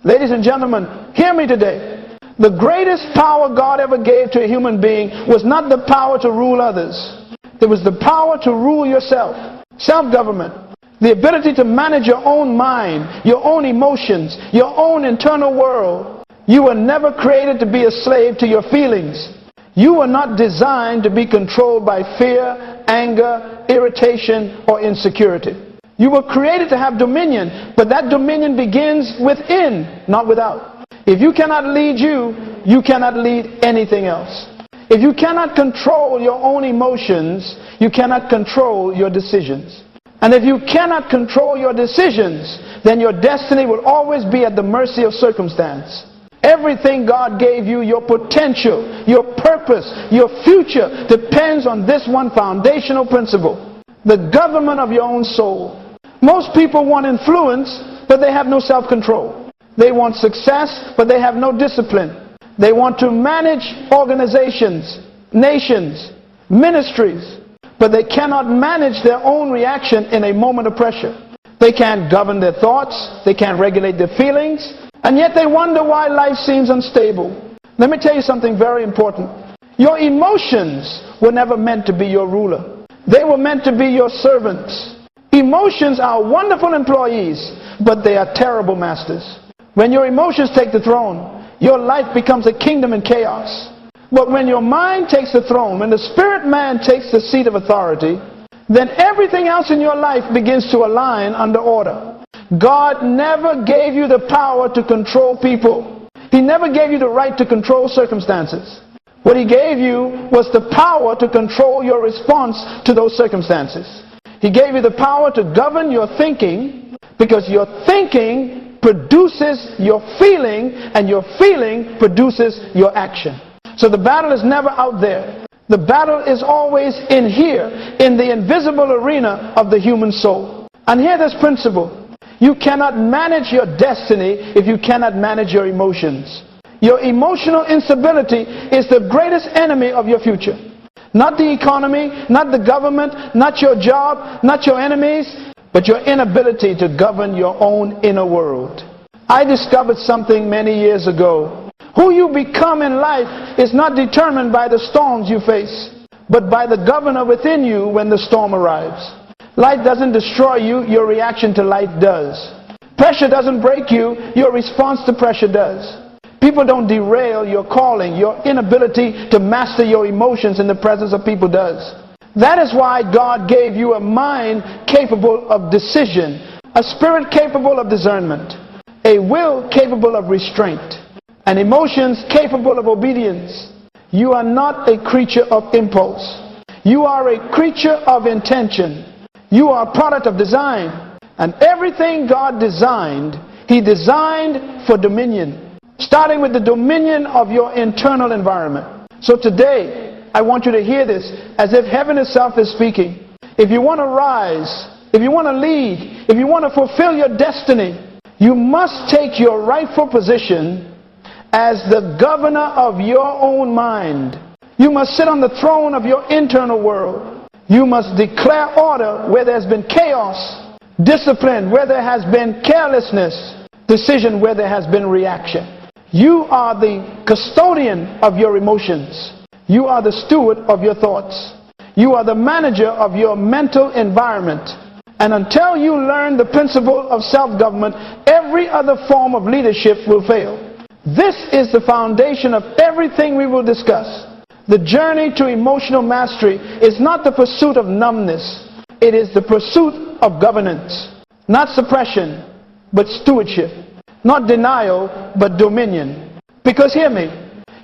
Ladies and gentlemen, hear me today. The greatest power God ever gave to a human being was not the power to rule others. It was the power to rule yourself. Self-government. The ability to manage your own mind, your own emotions, your own internal world. You were never created to be a slave to your feelings. You were not designed to be controlled by fear, anger, irritation, or insecurity. You were created to have dominion, but that dominion begins within, not without. If you cannot lead you, you cannot lead anything else. If you cannot control your own emotions, you cannot control your decisions. And if you cannot control your decisions, then your destiny will always be at the mercy of circumstance. Everything God gave you, your potential, your purpose, your future, depends on this one foundational principle: the government of your own soul. Most people want influence, but they have no self-control. They want success, but they have no discipline. They want to manage organizations, nations, ministries, but they cannot manage their own reaction in a moment of pressure. They can't govern their thoughts, they can't regulate their feelings, and yet they wonder why life seems unstable. Let me tell you something very important. Your emotions were never meant to be your ruler. They were meant to be your servants. Emotions are wonderful employees, but they are terrible masters. When your emotions take the throne, your life becomes a kingdom in chaos. But when your mind takes the throne, when the spirit man takes the seat of authority, then everything else in your life begins to align under order. God never gave you the power to control people. He never gave you the right to control circumstances. What He gave you was the power to control your response to those circumstances. He gave you the power to govern your thinking, because your thinking produces your feeling, and your feeling produces your action. So the battle is never out there. The battle is always in here, in the invisible arena of the human soul. And hear this principle: you cannot manage your destiny if you cannot manage your emotions. Your emotional instability is the greatest enemy of your future. Not the economy, not the government, not your job, not your enemies, but your inability to govern your own inner world. I discovered something many years ago. Who you become in life is not determined by the storms you face, but by the governor within you when the storm arrives. Light doesn't destroy you, your reaction to light does. Pressure doesn't break you, your response to pressure does. People don't derail your calling. Your inability to master your emotions in the presence of people does. That is why God gave you a mind capable of decision, a spirit capable of discernment, a will capable of restraint, and emotions capable of obedience. You are not a creature of impulse. You are a creature of intention. You are a product of design. And everything God designed, He designed for dominion. Starting with the dominion of your internal environment. So today, I want you to hear this as if heaven itself is speaking. If you want to rise, if you want to lead, if you want to fulfill your destiny, you must take your rightful position as the governor of your own mind. You must sit on the throne of your internal world. You must declare order where there's been chaos, discipline where there has been carelessness, decision where there has been reaction. You are the custodian of your emotions. You are the steward of your thoughts. You are the manager of your mental environment. And until you learn the principle of self-government, every other form of leadership will fail. This is the foundation of everything we will discuss. The journey to emotional mastery is not the pursuit of numbness. It is the pursuit of governance. Not suppression, but stewardship. Not denial, but dominion. Because hear me,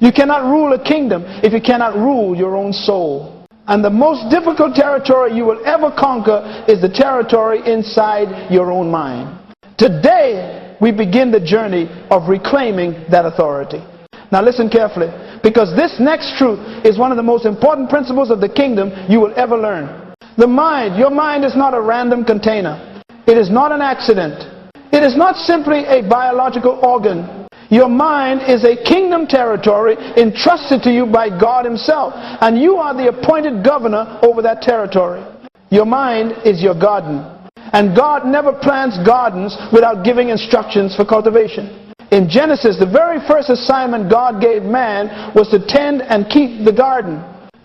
you cannot rule a kingdom if you cannot rule your own soul. And the most difficult territory you will ever conquer is the territory inside your own mind. Today, we begin the journey of reclaiming that authority. Now listen carefully, because this next truth is one of the most important principles of the kingdom you will ever learn. The mind, your mind is not a random container. It is not an accident. It is not simply a biological organ. Your mind is a kingdom territory entrusted to you by God Himself, and you are the appointed governor over that territory. Your mind is your garden, and God never plants gardens without giving instructions for cultivation. In Genesis, the very first assignment God gave man was to tend and keep the garden.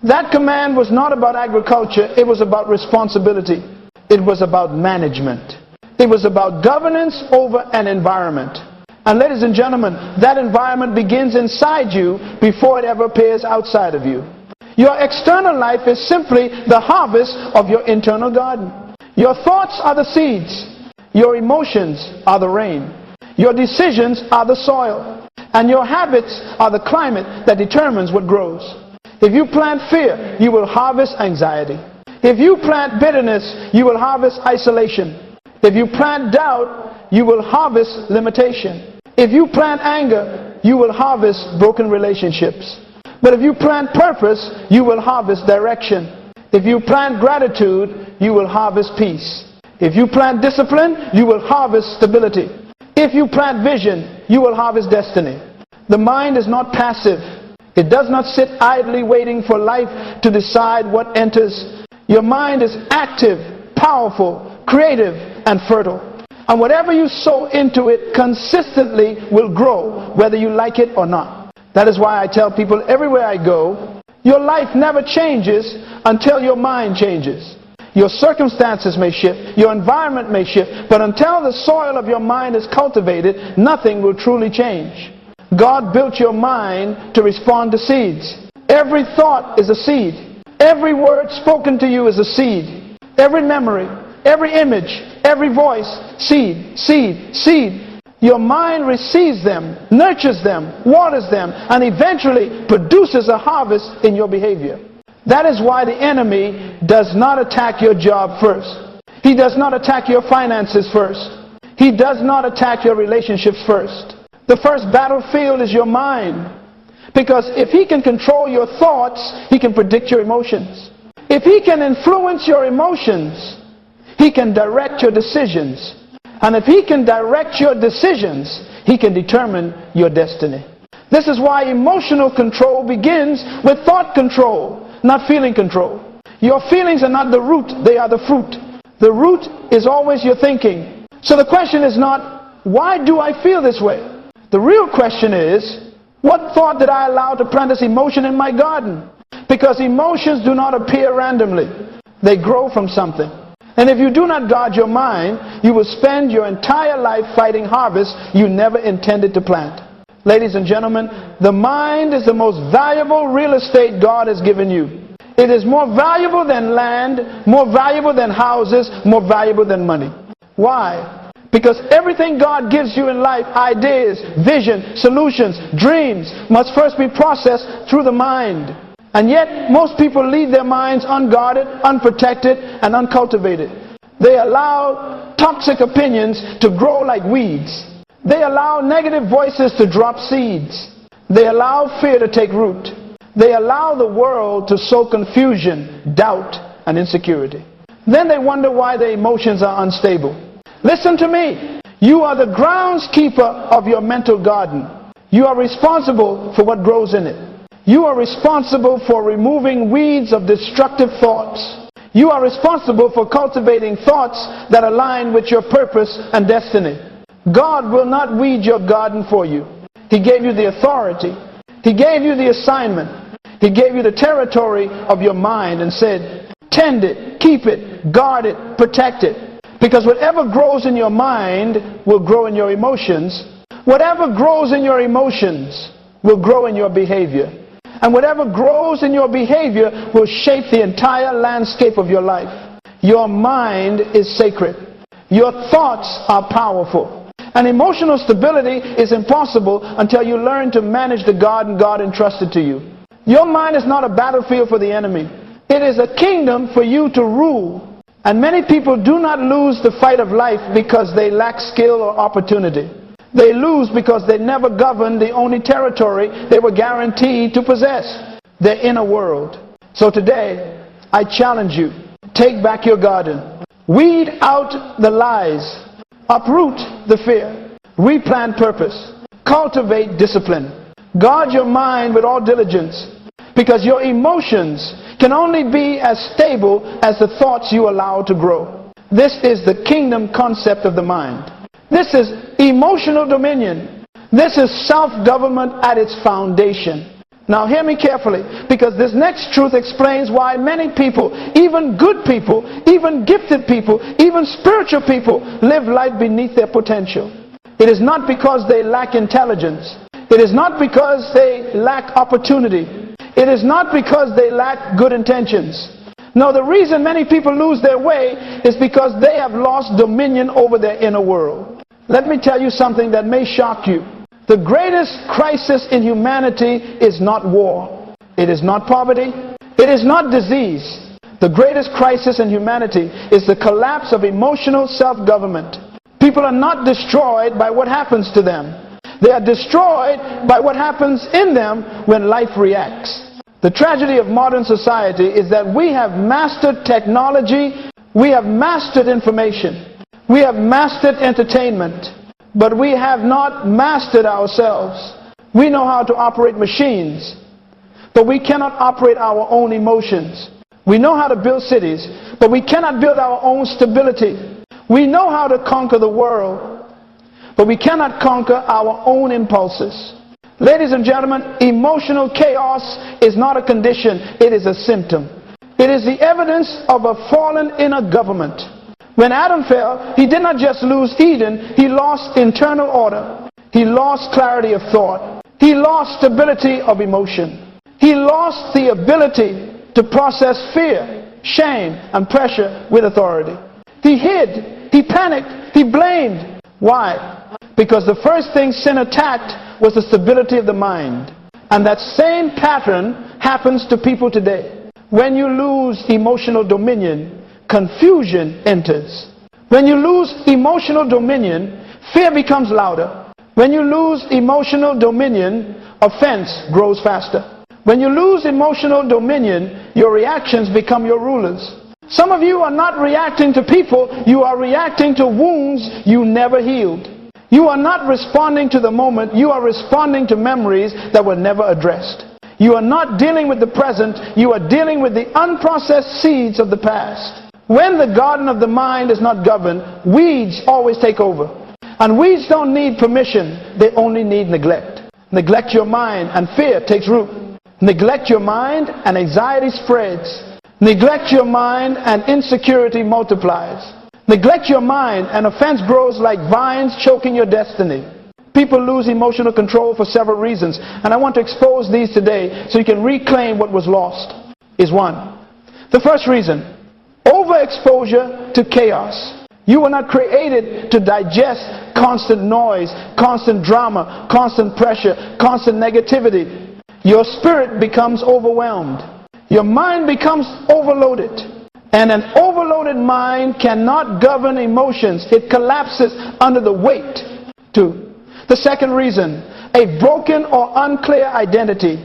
That command was not about agriculture, it was about responsibility. It was about management. It was about governance over an environment. And ladies and gentlemen, that environment begins inside you before it ever appears outside of you. Your external life is simply the harvest of your internal garden. Your thoughts are the seeds. Your emotions are the rain. Your decisions are the soil. And your habits are the climate that determines what grows. If you plant fear, you will harvest anxiety. If you plant bitterness, you will harvest isolation. If you plant doubt, you will harvest limitation. If you plant anger, you will harvest broken relationships. But if you plant purpose, you will harvest direction. If you plant gratitude, you will harvest peace. If you plant discipline, you will harvest stability. If you plant vision, you will harvest destiny. The mind is not passive. It does not sit idly waiting for life to decide what enters. Your mind is active, powerful, creative, and fertile. And whatever you sow into it consistently will grow, whether you like it or not. That is why I tell people everywhere I go, your life never changes until your mind changes. Your circumstances may shift, your environment may shift, but until the soil of your mind is cultivated, nothing will truly change. God built your mind to respond to seeds. Every thought is a seed. Every word spoken to you is a seed. Every memory, every image, every voice, seed, seed, seed. Your mind receives them, nurtures them, waters them, and eventually produces a harvest in your behavior. That is why the enemy does not attack your job first. He does not attack your finances first. He does not attack your relationships first. The first battlefield is your mind. Because if he can control your thoughts, he can predict your emotions. If he can influence your emotions, he can direct your decisions. And if he can direct your decisions, he can determine your destiny. This is why emotional control begins with thought control, not feeling control. Your feelings are not the root, they are the fruit. The root is always your thinking. So the question is not, why do I feel this way? The real question is, what thought did I allow to plant this emotion in my garden? Because emotions do not appear randomly. They grow from something. And if you do not guard your mind, you will spend your entire life fighting harvests you never intended to plant. Ladies and gentlemen, the mind is the most valuable real estate God has given you. It is more valuable than land, more valuable than houses, more valuable than money. Why? Because everything God gives you in life, ideas, vision, solutions, dreams, must first be processed through the mind. And yet, most people leave their minds unguarded, unprotected, and uncultivated. They allow toxic opinions to grow like weeds. They allow negative voices to drop seeds. They allow fear to take root. They allow the world to sow confusion, doubt, and insecurity. Then they wonder why their emotions are unstable. Listen to me. You are the groundskeeper of your mental garden. You are responsible for what grows in it. You are responsible for removing weeds of destructive thoughts. You are responsible for cultivating thoughts that align with your purpose and destiny. God will not weed your garden for you. He gave you the authority. He gave you the assignment. He gave you the territory of your mind and said, tend it, keep it, guard it, protect it. Because whatever grows in your mind will grow in your emotions. Whatever grows in your emotions will grow in your behavior. And whatever grows in your behavior will shape the entire landscape of your life. Your mind is sacred. Your thoughts are powerful. And emotional stability is impossible until you learn to manage the garden God entrusted to you. Your mind is not a battlefield for the enemy. It is a kingdom for you to rule. And many people do not lose the fight of life because they lack skill or opportunity. They lose because they never governed the only territory they were guaranteed to possess, their inner world. So today, I challenge you, take back your garden. Weed out the lies. Uproot the fear. Replant purpose. Cultivate discipline. Guard your mind with all diligence, because your emotions can only be as stable as the thoughts you allow to grow. This is the kingdom concept of the mind. This is emotional dominion. This is self-government at its foundation. Now hear me carefully, because this next truth explains why many people, even good people, even gifted people, even spiritual people, live life beneath their potential. It is not because they lack intelligence. It is not because they lack opportunity. It is not because they lack good intentions. No, the reason many people lose their way is because they have lost dominion over their inner world. Let me tell you something that may shock you. The greatest crisis in humanity is not war. It is not poverty. It is not disease. The greatest crisis in humanity is the collapse of emotional self-government. People are not destroyed by what happens to them. They are destroyed by what happens in them when life reacts. The tragedy of modern society is that we have mastered technology, we have mastered information, we have mastered entertainment, but we have not mastered ourselves. We know how to operate machines, but we cannot operate our own emotions. We know how to build cities, but we cannot build our own stability. We know how to conquer the world, but we cannot conquer our own impulses. Ladies and gentlemen, emotional chaos is not a condition, it is a symptom. It is the evidence of a fallen inner government. When Adam fell, he did not just lose Eden, he lost internal order. He lost clarity of thought. He lost stability of emotion. He lost the ability to process fear, shame, and pressure with authority. He hid, he panicked, he blamed. Why? Because the first thing sin attacked was the stability of the mind. And that same pattern happens to people today. When you lose emotional dominion, confusion enters. When you lose emotional dominion, fear becomes louder. When you lose emotional dominion, offense grows faster. When you lose emotional dominion, your reactions become your rulers. Some of you are not reacting to people, you are reacting to wounds you never healed. You are not responding to the moment, you are responding to memories that were never addressed. You are not dealing with the present, you are dealing with the unprocessed seeds of the past. When the garden of the mind is not governed, weeds always take over. And weeds don't need permission, they only need neglect. Neglect your mind and fear takes root. Neglect your mind and anxiety spreads. Neglect your mind and insecurity multiplies. Neglect your mind and offense grows like vines choking your destiny. People lose emotional control for several reasons, and I want to expose these today so you can reclaim what was lost. Is one. The first reason, overexposure to chaos. You were not created to digest constant noise, constant drama, constant pressure, constant negativity. Your spirit becomes overwhelmed. Your mind becomes overloaded. And an overloaded mind cannot govern emotions. It collapses under the weight. Two. The second reason, a broken or unclear identity.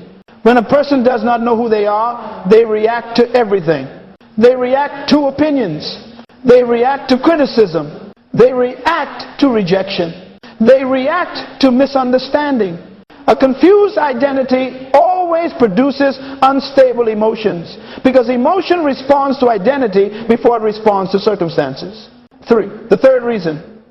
When a person does not know who they are, they react to everything. They react to opinions. They react to criticism. They react to rejection. They react to misunderstanding. A confused identity always produces unstable emotions, because emotion responds to identity before it responds to circumstances. Three, the third reason,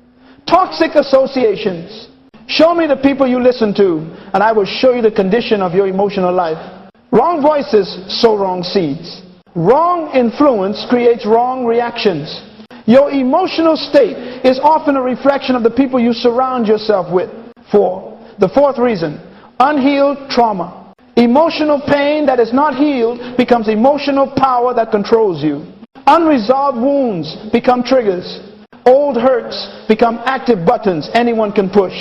toxic associations. Show me the people you listen to, and I will show you the condition of your emotional life. Wrong voices sow wrong seeds. Wrong influence creates wrong reactions. Your emotional state is often a reflection of the people you surround yourself with. Four. The fourth reason, unhealed trauma. Emotional pain that is not healed becomes emotional power that controls you. Unresolved wounds become triggers. Old hurts become active buttons anyone can push.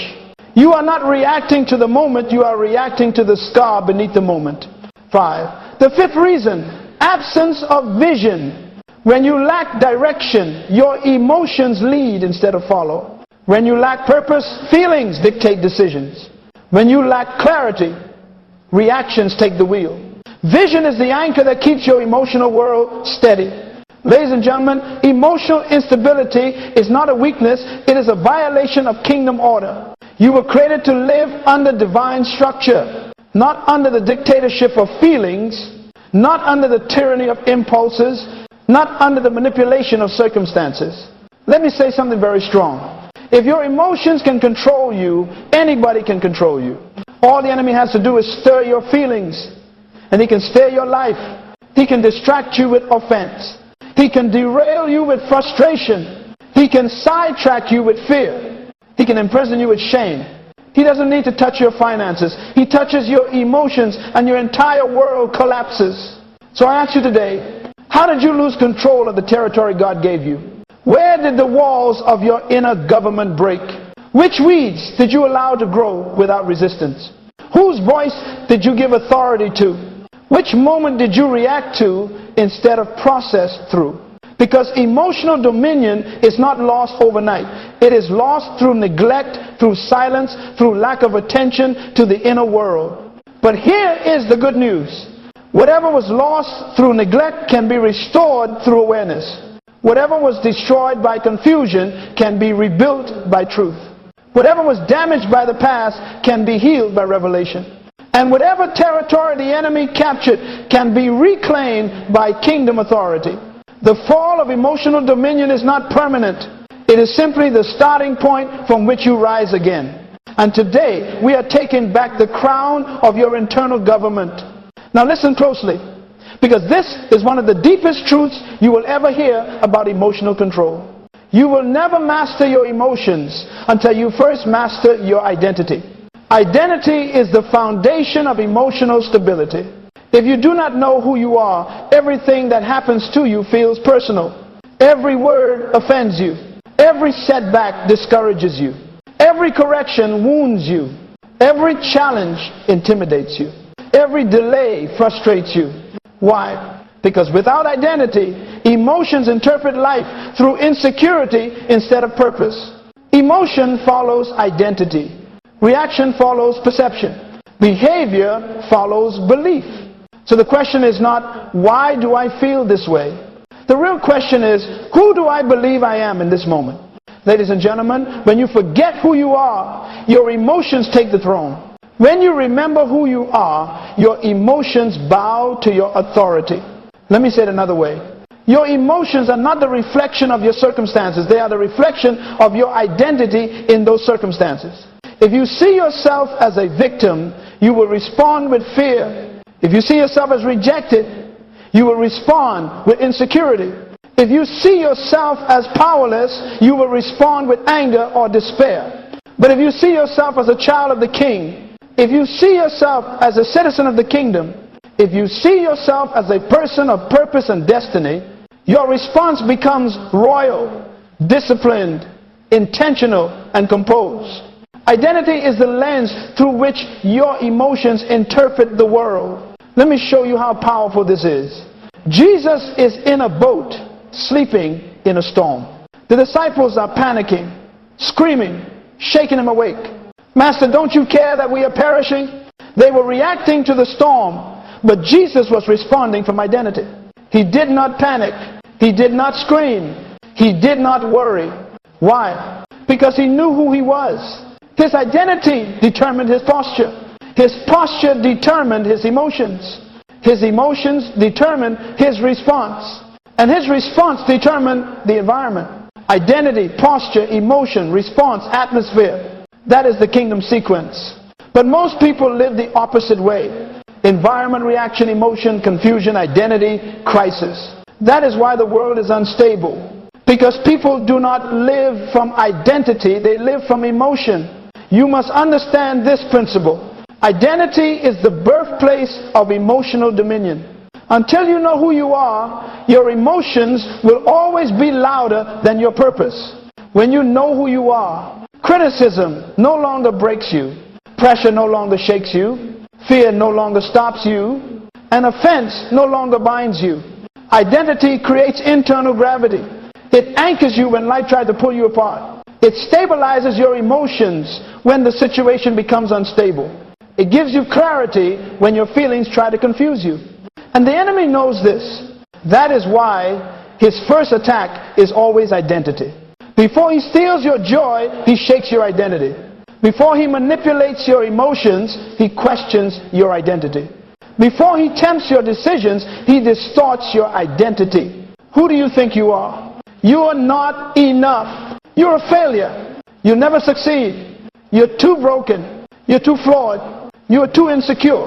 You are not reacting to the moment, you are reacting to the scar beneath the moment. 5. The fifth reason, absence of vision. When you lack direction, your emotions lead instead of follow. When you lack purpose, feelings dictate decisions. When you lack clarity, reactions take the wheel. Vision is the anchor that keeps your emotional world steady. Ladies and gentlemen, emotional instability is not a weakness, it is a violation of kingdom order. You were created to live under divine structure, not under the dictatorship of feelings, not under the tyranny of impulses, not under the manipulation of circumstances. Let me say something very strong. If your emotions can control you, anybody can control you. All the enemy has to do is stir your feelings, and he can stir your life. He can distract you with offense. He can derail you with frustration. He can sidetrack you with fear. He can imprison you with shame. He doesn't need to touch your finances. He touches your emotions and your entire world collapses. So I ask you today, how did you lose control of the territory God gave you? Where did the walls of your inner government break? Which weeds did you allow to grow without resistance? Whose voice did you give authority to? Which moment did you react to instead of process through? Because emotional dominion is not lost overnight. It is lost through neglect, through silence, through lack of attention to the inner world. But here is the good news. Whatever was lost through neglect can be restored through awareness. Whatever was destroyed by confusion can be rebuilt by truth. Whatever was damaged by the past can be healed by revelation. And whatever territory the enemy captured can be reclaimed by kingdom authority. The fall of emotional dominion is not permanent. It is simply the starting point from which you rise again. And today we are taking back the crown of your internal government. Now listen closely, because this is one of the deepest truths you will ever hear about emotional control. You will never master your emotions until you first master your identity. Identity is the foundation of emotional stability. If you do not know who you are, everything that happens to you feels personal. Every word offends you. Every setback discourages you. Every correction wounds you. Every challenge intimidates you. Every delay frustrates you. Why? Because without identity, emotions interpret life through insecurity instead of purpose. Emotion follows identity. Reaction follows perception. Behavior follows belief. So the question is not, why do I feel this way? The real question is, who do I believe I am in this moment? Ladies and gentlemen, when you forget who you are, your emotions take the throne. When you remember who you are, your emotions bow to your authority. Let me say it another way. Your emotions are not the reflection of your circumstances. They are the reflection of your identity in those circumstances. If you see yourself as a victim, you will respond with fear. If you see yourself as rejected, you will respond with insecurity. If you see yourself as powerless, you will respond with anger or despair. But if you see yourself as a child of the King, if you see yourself as a citizen of the kingdom, if you see yourself as a person of purpose and destiny, your response becomes royal, disciplined, intentional, and composed. Identity is the lens through which your emotions interpret the world. Let me show you how powerful this is. Jesus is in a boat, sleeping in a storm. The disciples are panicking, screaming, shaking him awake. Master, don't you care that we are perishing? They were reacting to the storm, but Jesus was responding from identity. He did not panic. He did not scream. He did not worry. Why? Because he knew who he was. His identity determined his posture. His posture determined his emotions. His emotions determined his response. And his response determined the environment. Identity, posture, emotion, response, atmosphere. That is the kingdom sequence. But most people live the opposite way. Environment, reaction, emotion, confusion, identity, crisis. That is why the world is unstable. Because people do not live from identity, they live from emotion. You must understand this principle. Identity is the birthplace of emotional dominion. Until you know who you are, your emotions will always be louder than your purpose. When you know who you are, criticism no longer breaks you. Pressure no longer shakes you. Fear no longer stops you. And offense no longer binds you. Identity creates internal gravity. It anchors you when life tries to pull you apart. It stabilizes your emotions when the situation becomes unstable. It gives you clarity when your feelings try to confuse you. And the enemy knows this. That is why his first attack is always identity. Before he steals your joy, he shakes your identity. Before he manipulates your emotions, he questions your identity. Before he tempts your decisions, he distorts your identity. Who do you think you are? You are not enough. You're a failure. You'll never succeed. You're too broken. You're too flawed. You're too insecure.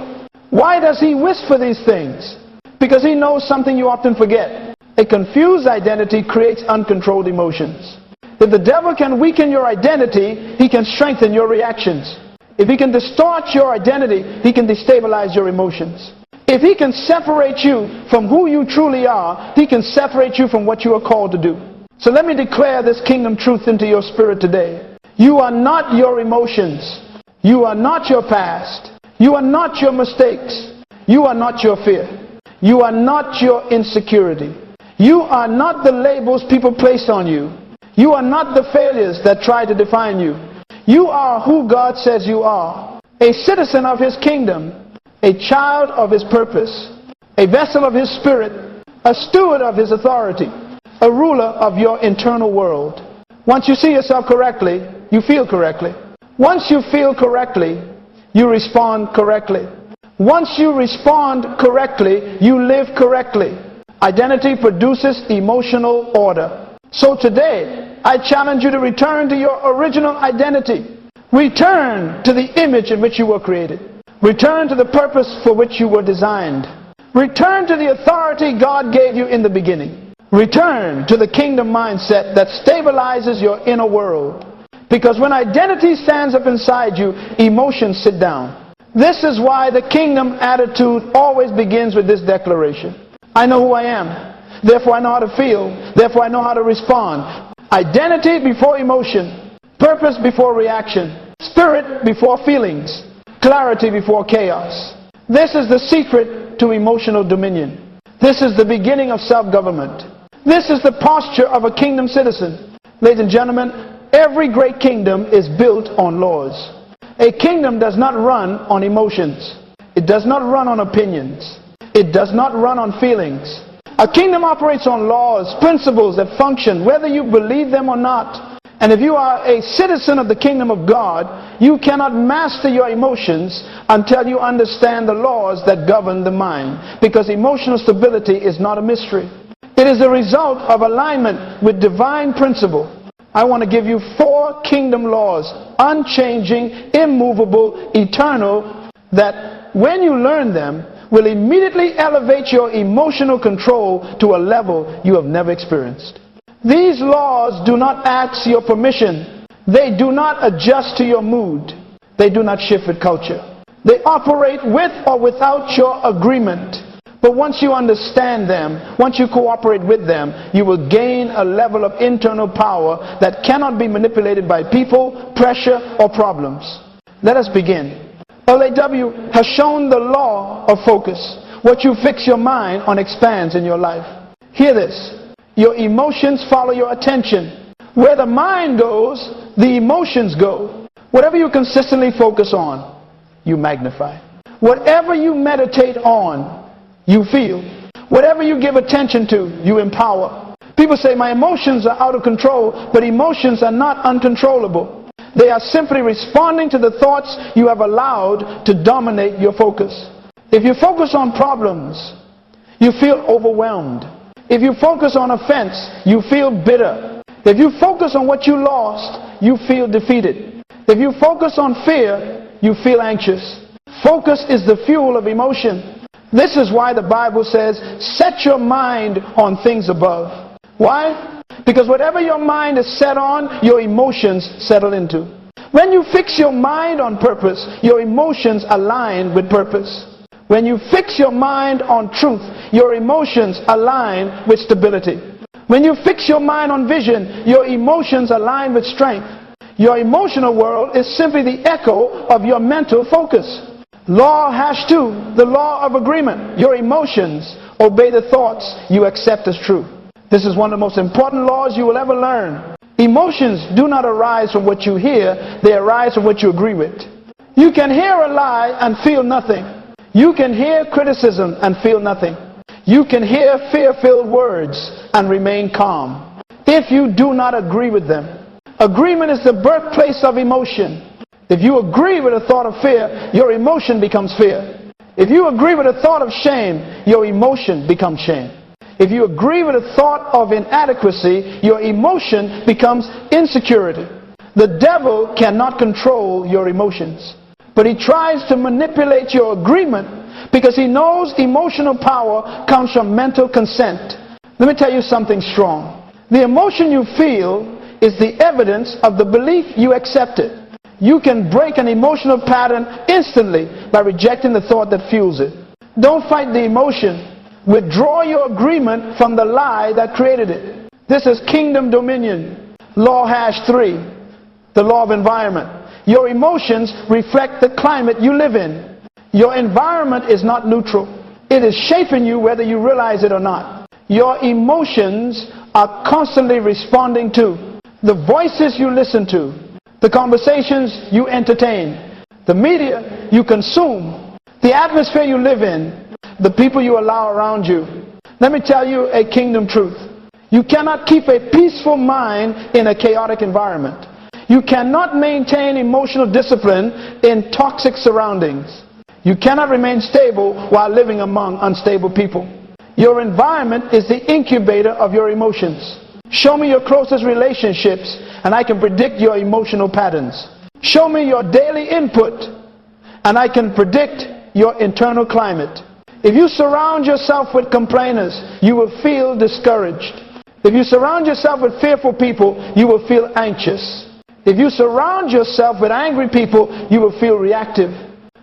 Why does he whisper these things? Because he knows something you often forget. A confused identity creates uncontrolled emotions. If the devil can weaken your identity, he can strengthen your reactions. If he can distort your identity, he can destabilize your emotions. If he can separate you from who you truly are, he can separate you from what you are called to do. So let me declare this kingdom truth into your spirit today. You are not your emotions. You are not your past. You are not your mistakes. You are not your fear. You are not your insecurity. You are not the labels people place on you. You are not the failures that try to define you. You are who God says you are. A citizen of his kingdom, a child of his purpose, a vessel of his spirit, a steward of his authority, a ruler of your internal world. Once you see yourself correctly, you feel correctly. Once you feel correctly, you respond correctly. Once you respond correctly, you live correctly. Identity produces emotional order. So today, I challenge you to return to your original identity. Return to the image in which you were created. Return to the purpose for which you were designed. Return to the authority God gave you in the beginning. Return to the kingdom mindset that stabilizes your inner world. Because when identity stands up inside you, emotions sit down. This is why the kingdom attitude always begins with this declaration. I know who I am. Therefore I know how to feel. Therefore I know how to respond. Identity before emotion. Purpose before reaction. Spirit before feelings. Clarity before chaos. This is the secret to emotional dominion. This is the beginning of self-government. This is the posture of a kingdom citizen. Ladies and gentlemen, every great kingdom is built on laws. A kingdom does not run on emotions. It does not run on opinions. It does not run on feelings. A kingdom operates on laws, principles that function whether you believe them or not. And if you are a citizen of the kingdom of God, you cannot master your emotions until you understand the laws that govern the mind. Because emotional stability is not a mystery. It is a result of alignment with divine principle. I want to give you 4 kingdom laws, unchanging, immovable, eternal, that when you learn them, will immediately elevate your emotional control to a level you have never experienced. These laws do not ask your permission. They do not adjust to your mood. They do not shift with culture. They operate with or without your agreement. But once you understand them, once you cooperate with them, you will gain a level of internal power that cannot be manipulated by people, pressure, or problems. Let us begin. LAW has shown the law of focus. What you fix your mind on expands in your life. Hear this. Your emotions follow your attention. Where the mind goes, the emotions go. Whatever you consistently focus on, you magnify. Whatever you meditate on, you feel. Whatever you give attention to, you empower. People say, my emotions are out of control, but emotions are not uncontrollable. They are simply responding to the thoughts you have allowed to dominate your focus. If you focus on problems, you feel overwhelmed. If you focus on offense, you feel bitter. If you focus on what you lost, you feel defeated. If you focus on fear, you feel anxious. Focus is the fuel of emotion. This is why the Bible says, set your mind on things above. Why? Because whatever your mind is set on, your emotions settle into. When you fix your mind on purpose, your emotions align with purpose. When you fix your mind on truth, your emotions align with stability. When you fix your mind on vision, your emotions align with strength. Your emotional world is simply the echo of your mental focus. Law #2, the law of agreement. Your emotions obey the thoughts you accept as true. This is one of the most important laws you will ever learn. Emotions do not arise from what you hear, they arise from what you agree with. You can hear a lie and feel nothing. You can hear criticism and feel nothing. You can hear fear-filled words and remain calm if you do not agree with them. Agreement is the birthplace of emotion. If you agree with a thought of fear, your emotion becomes fear. If you agree with a thought of shame, your emotion becomes shame. If you agree with a thought of inadequacy, your emotion becomes insecurity. The devil cannot control your emotions, but he tries to manipulate your agreement because he knows emotional power comes from mental consent. Let me tell you something strong. The emotion you feel is the evidence of the belief you accepted. You can break an emotional pattern instantly by rejecting the thought that fuels it. Don't fight the emotion. Withdraw your agreement from the lie that created it. This is kingdom dominion. Law #3, the law of environment. Your emotions reflect the climate you live in. Your environment is not neutral. It is shaping you whether you realize it or not. Your emotions are constantly responding to the voices you listen to, the conversations you entertain, the media you consume, the atmosphere you live in, the people you allow around you. Let me tell you a kingdom truth. You cannot keep a peaceful mind in a chaotic environment. You cannot maintain emotional discipline in toxic surroundings. You cannot remain stable while living among unstable people. Your environment is the incubator of your emotions. Show me your closest relationships and I can predict your emotional patterns. Show me your daily input and I can predict your internal climate. If you surround yourself with complainers, you will feel discouraged. If you surround yourself with fearful people, you will feel anxious. If you surround yourself with angry people, you will feel reactive.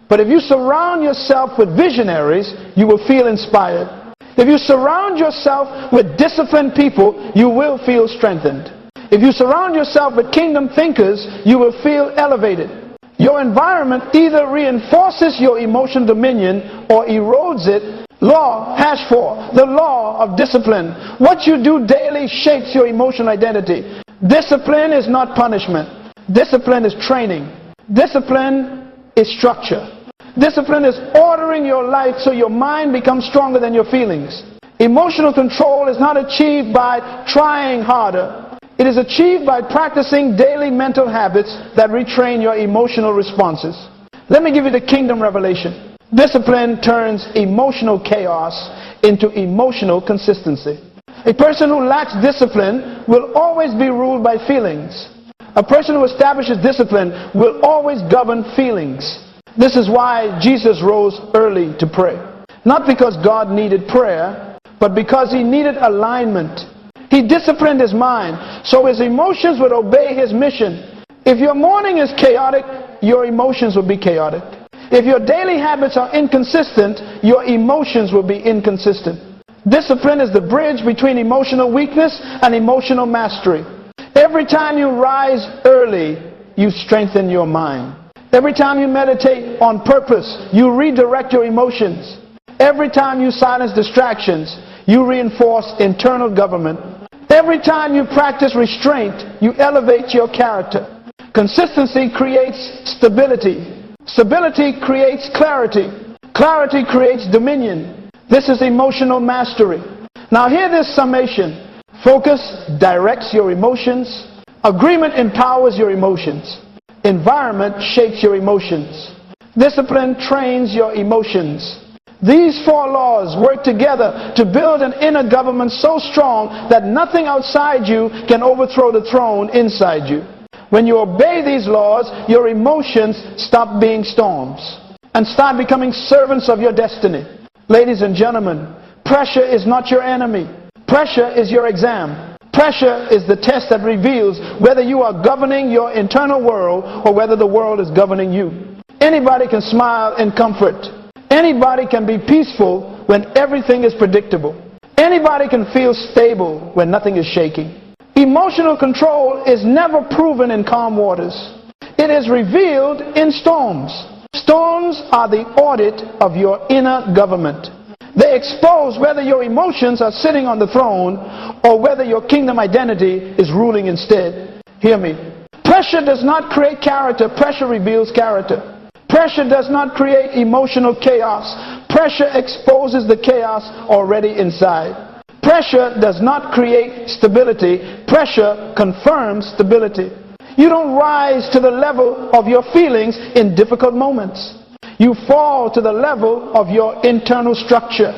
But if you surround yourself with visionaries, you will feel inspired. If you surround yourself with disciplined people, you will feel strengthened. If you surround yourself with kingdom thinkers, you will feel elevated. Your environment either reinforces your emotional dominion or erodes it. Law #4, the law of discipline. What you do daily shapes your emotional identity. Discipline is not punishment. Discipline is training. Discipline is structure. Discipline is ordering your life so your mind becomes stronger than your feelings. Emotional control is not achieved by trying harder. It is achieved by practicing daily mental habits that retrain your emotional responses. Let me give you the kingdom revelation. Discipline turns emotional chaos into emotional consistency. A person who lacks discipline will always be ruled by feelings. A person who establishes discipline will always govern feelings. This is why Jesus rose early to pray. Not because God needed prayer, but because he needed alignment. He disciplined his mind so his emotions would obey his mission. If your morning is chaotic, your emotions will be chaotic. If your daily habits are inconsistent, your emotions will be inconsistent. Discipline is the bridge between emotional weakness and emotional mastery. Every time you rise early, you strengthen your mind. Every time you meditate on purpose, you redirect your emotions. Every time you silence distractions, you reinforce internal government. Every time you practice restraint, you elevate your character. Consistency creates stability. Stability creates clarity. Clarity creates dominion. This is emotional mastery. Now hear this summation. Focus directs your emotions. Agreement empowers your emotions. Environment shapes your emotions. Discipline trains your emotions. These 4 laws work together to build an inner government so strong that nothing outside you can overthrow the throne inside you. When you obey these laws, your emotions stop being storms and start becoming servants of your destiny. Ladies and gentlemen, pressure is not your enemy. Pressure is your exam. Pressure is the test that reveals whether you are governing your internal world or whether the world is governing you. Anybody can smile in comfort. Anybody can be peaceful when everything is predictable. Anybody can feel stable when nothing is shaking. Emotional control is never proven in calm waters. It is revealed in storms. Storms are the audit of your inner government. They expose whether your emotions are sitting on the throne or whether your kingdom identity is ruling instead. Hear me. Pressure does not create character. Pressure reveals character. Pressure does not create emotional chaos. Pressure exposes the chaos already inside. Pressure does not create stability. Pressure confirms stability. You don't rise to the level of your feelings in difficult moments. You fall to the level of your internal structure.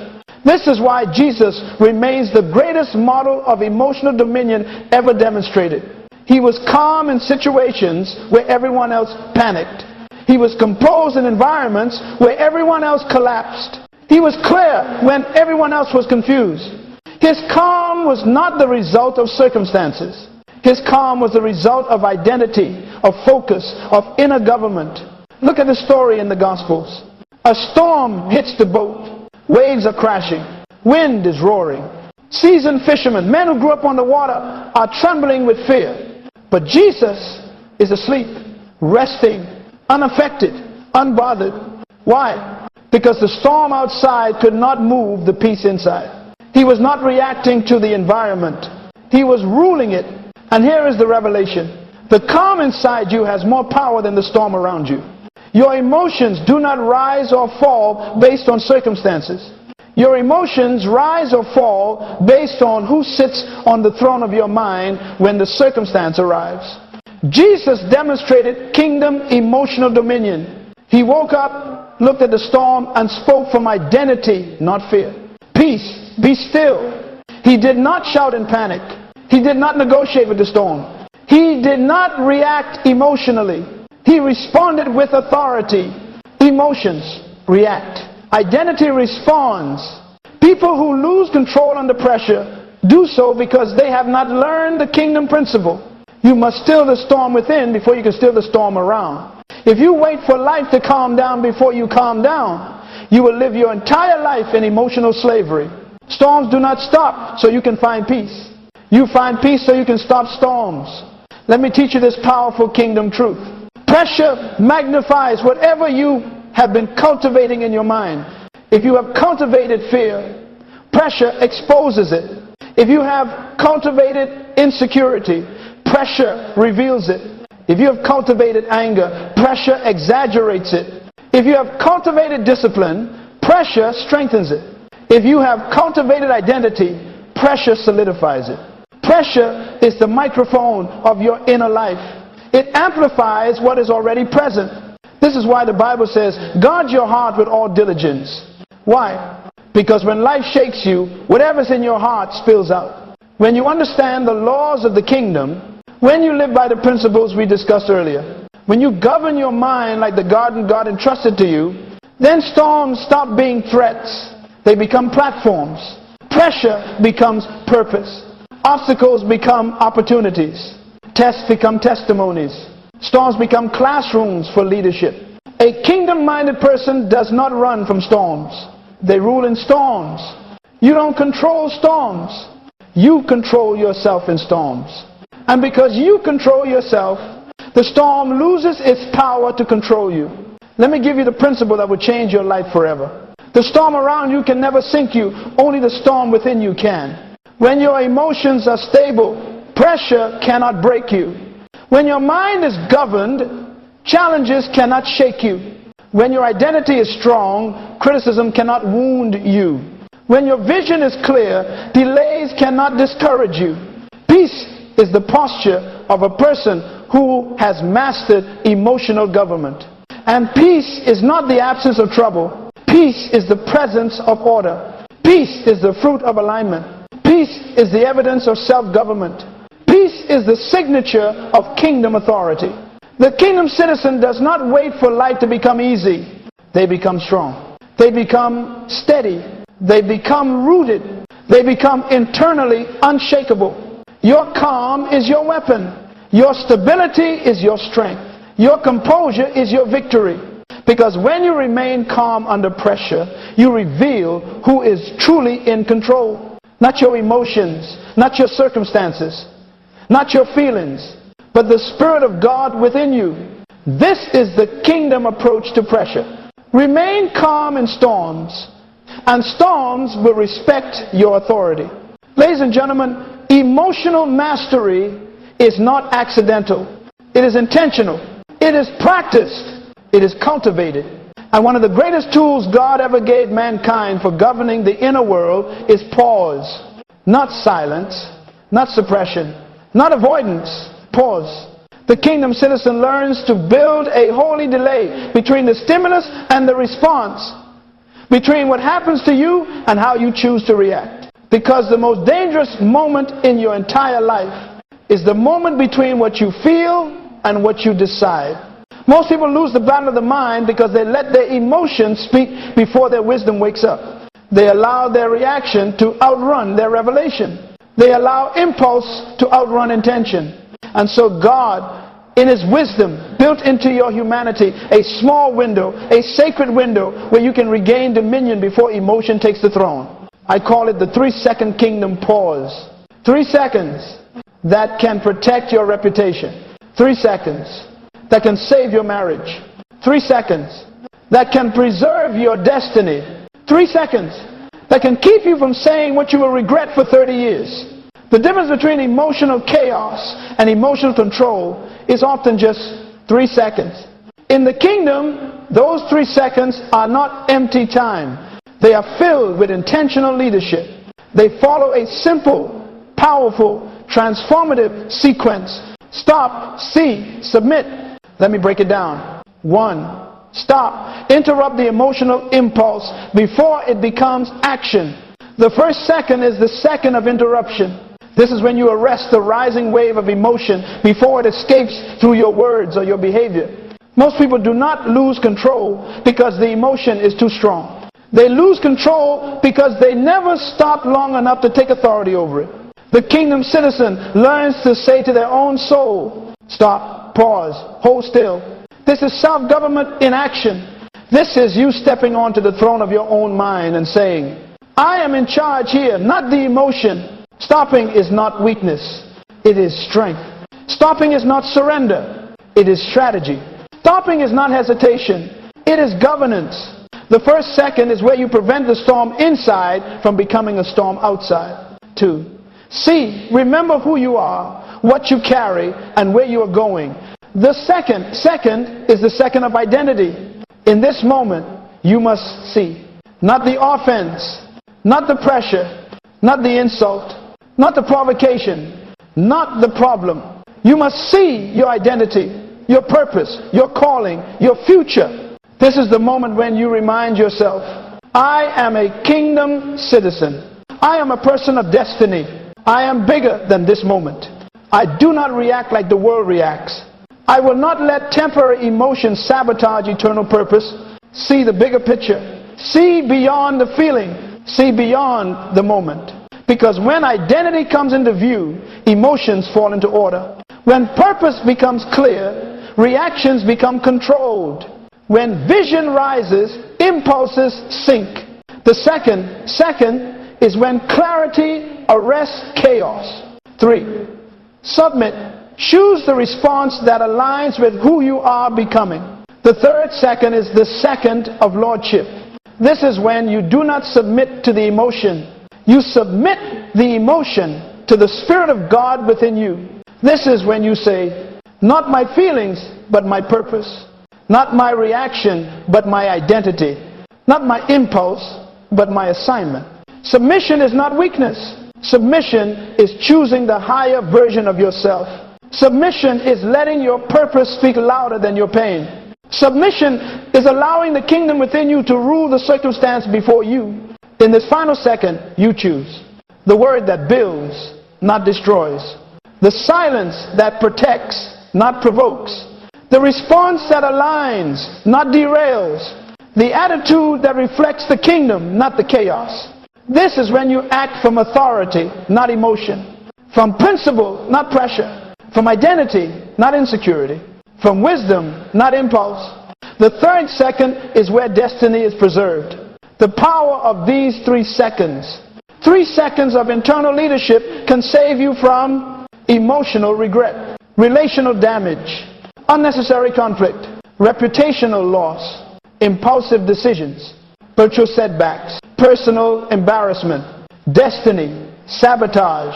This is why Jesus remains the greatest model of emotional dominion ever demonstrated. He was calm in situations where everyone else panicked. He was composed in environments where everyone else collapsed. He was clear when everyone else was confused. His calm was not the result of circumstances. His calm was the result of identity, of focus, of inner government. Look at the story in the Gospels. A storm hits the boat. Waves are crashing. Wind is roaring. Seasoned fishermen, men who grew up on the water, are trembling with fear. But Jesus is asleep, resting, unaffected, unbothered. Why? Because the storm outside could not move the peace inside. He was not reacting to the environment. He was ruling it. And here is the revelation. The calm inside you has more power than the storm around you. Your emotions do not rise or fall based on circumstances. Your emotions rise or fall based on who sits on the throne of your mind when the circumstance arrives. Jesus demonstrated kingdom emotional dominion. He woke up, looked at the storm, and spoke from identity, not fear. Peace, be still. He did not shout in panic. He did not negotiate with the storm. He did not react emotionally. He responded with authority. Emotions react. Identity responds. People who lose control under pressure do so because they have not learned the kingdom principle. You must still the storm within before you can still the storm around. If you wait for life to calm down before you calm down, you will live your entire life in emotional slavery. Storms do not stop so you can find peace. You find peace so you can stop storms. Let me teach you this powerful kingdom truth. Pressure magnifies whatever you have been cultivating in your mind. If you have cultivated fear, pressure exposes it. If you have cultivated insecurity, pressure reveals it. If you have cultivated anger, pressure exaggerates it. If you have cultivated discipline, pressure strengthens it. If you have cultivated identity, pressure solidifies it. Pressure is the microphone of your inner life. It amplifies what is already present. This is why the Bible says, guard your heart with all diligence. Why? Because when life shakes you, whatever's in your heart spills out. When you understand the laws of the kingdom, when you live by the principles we discussed earlier, when you govern your mind like the garden God entrusted to you, then storms stop being threats. They become platforms. Pressure becomes purpose. Obstacles become opportunities. Tests become testimonies. Storms become classrooms for leadership. A kingdom-minded person does not run from storms. They rule in storms. You don't control storms. You control yourself in storms. And because you control yourself, the storm loses its power to control you. Let me give you the principle that will change your life forever. The storm around you can never sink you. Only the storm within you can. When your emotions are stable, pressure cannot break you. When your mind is governed, challenges cannot shake you. When your identity is strong, criticism cannot wound you. When your vision is clear, delays cannot discourage you. Peace is the posture of a person who has mastered emotional government. And peace is not the absence of trouble. Peace is the presence of order. Peace is the fruit of alignment. Peace is the evidence of self-government. Peace is the signature of kingdom authority. The kingdom citizen does not wait for life to become easy. They become strong. They become steady. They become rooted. They become internally unshakable. Your calm is your weapon. Your stability is your strength. Your composure is your victory. Because when you remain calm under pressure, you reveal who is truly in control. Not your emotions, not your circumstances, not your feelings, but the Spirit of God within you. This is the kingdom approach to pressure. Remain calm in storms, and storms will respect your authority. Ladies and gentlemen, emotional mastery is not accidental. It is intentional. It is practiced. It is cultivated. And one of the greatest tools God ever gave mankind for governing the inner world is pause. Not silence, not suppression, not avoidance. Pause. The kingdom citizen learns to build a holy delay between the stimulus and the response, between what happens to you and how you choose to react. Because the most dangerous moment in your entire life is the moment between what you feel and what you decide. Most people lose the battle of the mind because they let their emotions speak before their wisdom wakes up. They allow their reaction to outrun their revelation. They allow impulse to outrun intention. And so God, in His wisdom, built into your humanity a small window, a sacred window where you can regain dominion before emotion takes the throne. I call it the 3-second kingdom pause. 3 seconds that can protect your reputation. 3 seconds that can save your marriage. 3 seconds that can preserve your destiny. 3 seconds that can keep you from saying what you will regret for 30 years. The difference between emotional chaos and emotional control is often just 3 seconds. In the kingdom, those 3 seconds are not empty time. They are filled with intentional leadership. They follow a simple, powerful, transformative sequence. Stop, see, submit. Let me break it down. 1. Stop. Interrupt the emotional impulse before it becomes action. The first second is the second of interruption. This is when you arrest the rising wave of emotion before it escapes through your words or your behavior. Most people do not lose control because the emotion is too strong. They lose control because they never stop long enough to take authority over it. The kingdom citizen learns to say to their own soul, stop, pause, hold still. This is self-government in action. This is you stepping onto the throne of your own mind and saying, I am in charge here, not the emotion. Stopping is not weakness, it is strength. Stopping is not surrender, it is strategy. Stopping is not hesitation, it is governance. The first second is where you prevent the storm inside from becoming a storm outside. 2. See, remember who you are, what you carry, and where you are going. The second is the second of identity. In this moment, you must see. Not the offense, not the pressure, not the insult, not the provocation, not the problem. You must see your identity, your purpose, your calling, your future. This is the moment when you remind yourself, I am a kingdom citizen. I am a person of destiny. I am bigger than this moment. I do not react like the world reacts. I will not let temporary emotions sabotage eternal purpose. See the bigger picture. See beyond the feeling. See beyond the moment. Because when identity comes into view, emotions fall into order. When purpose becomes clear, reactions become controlled. When vision rises, impulses sink. The second is when clarity arrests chaos. 3. Submit. Choose the response that aligns with who you are becoming. The third second is the second of lordship. This is when you do not submit to the emotion. You submit the emotion to the Spirit of God within you. This is when you say, not my feelings, but my purpose. Not my reaction, but my identity. Not my impulse, but my assignment. Submission is not weakness. Submission is choosing the higher version of yourself. Submission is letting your purpose speak louder than your pain. Submission is allowing the kingdom within you to rule the circumstance before you. In this final second, you choose. The word that builds, not destroys. The silence that protects, not provokes. The response that aligns, not derails. The attitude that reflects the kingdom, not the chaos. This is when you act from authority, not emotion. From principle, not pressure. From identity, not insecurity. From wisdom, not impulse. The third second is where destiny is preserved. The power of these 3 seconds. 3 seconds of internal leadership can save you from emotional regret, relational damage, unnecessary conflict, reputational loss, impulsive decisions, spiritual setbacks, personal embarrassment, destiny, sabotage.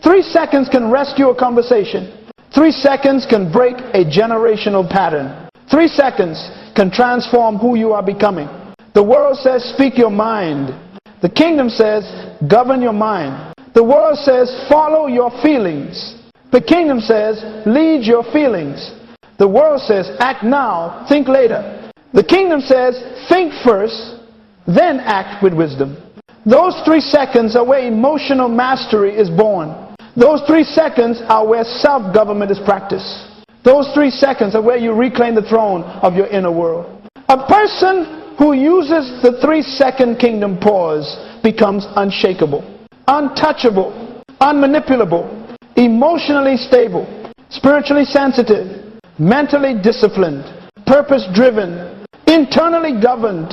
3 seconds can rescue a conversation. 3 seconds can break a generational pattern. 3 seconds can transform who you are becoming. The world says, speak your mind. The kingdom says, govern your mind. The world says, follow your feelings. The kingdom says, lead your feelings. The world says, act now, think later. The kingdom says, think first, then act with wisdom. Those 3 seconds are where emotional mastery is born. Those 3 seconds are where self-government is practiced. Those 3 seconds are where you reclaim the throne of your inner world. A person who uses the 3-second kingdom pause becomes unshakable, untouchable, unmanipulable, emotionally stable, spiritually sensitive, mentally disciplined, purpose-driven, internally governed.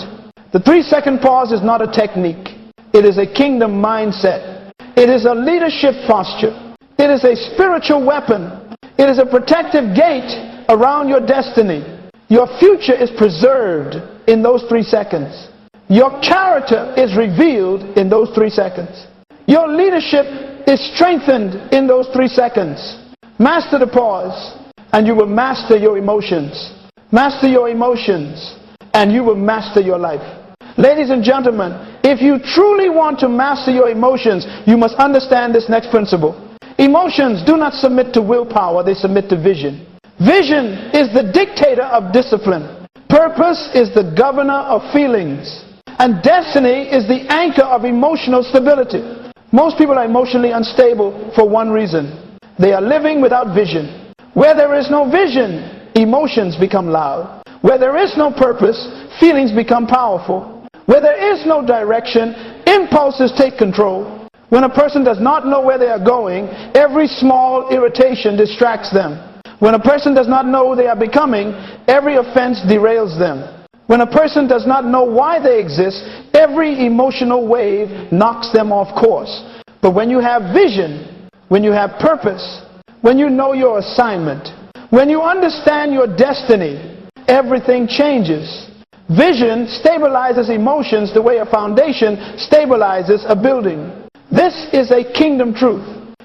The 3-second pause is not a technique. It is a kingdom mindset. It is a leadership posture. It is a spiritual weapon. It is a protective gate around your destiny. Your future is preserved in those 3 seconds. Your character is revealed in those 3 seconds. Your leadership is strengthened in those 3 seconds. Master the pause, and you will master your emotions. Master your emotions, and you will master your life. Ladies and gentlemen, if you truly want to master your emotions, you must understand this next principle. Emotions do not submit to willpower, they submit to vision. Vision is the dictator of discipline. Purpose is the governor of feelings. And destiny is the anchor of emotional stability. Most people are emotionally unstable for one reason. They are living without vision. Where there is no vision, emotions become loud. Where there is no purpose, feelings become powerful. Where there is no direction, impulses take control. When a person does not know where they are going, every small irritation distracts them. When a person does not know who they are becoming, every offense derails them. When a person does not know why they exist, every emotional wave knocks them off course. But when you have vision, when you have purpose, when you know your assignment, when you understand your destiny, everything changes. Vision stabilizes emotions the way a foundation stabilizes a building. This is a kingdom truth.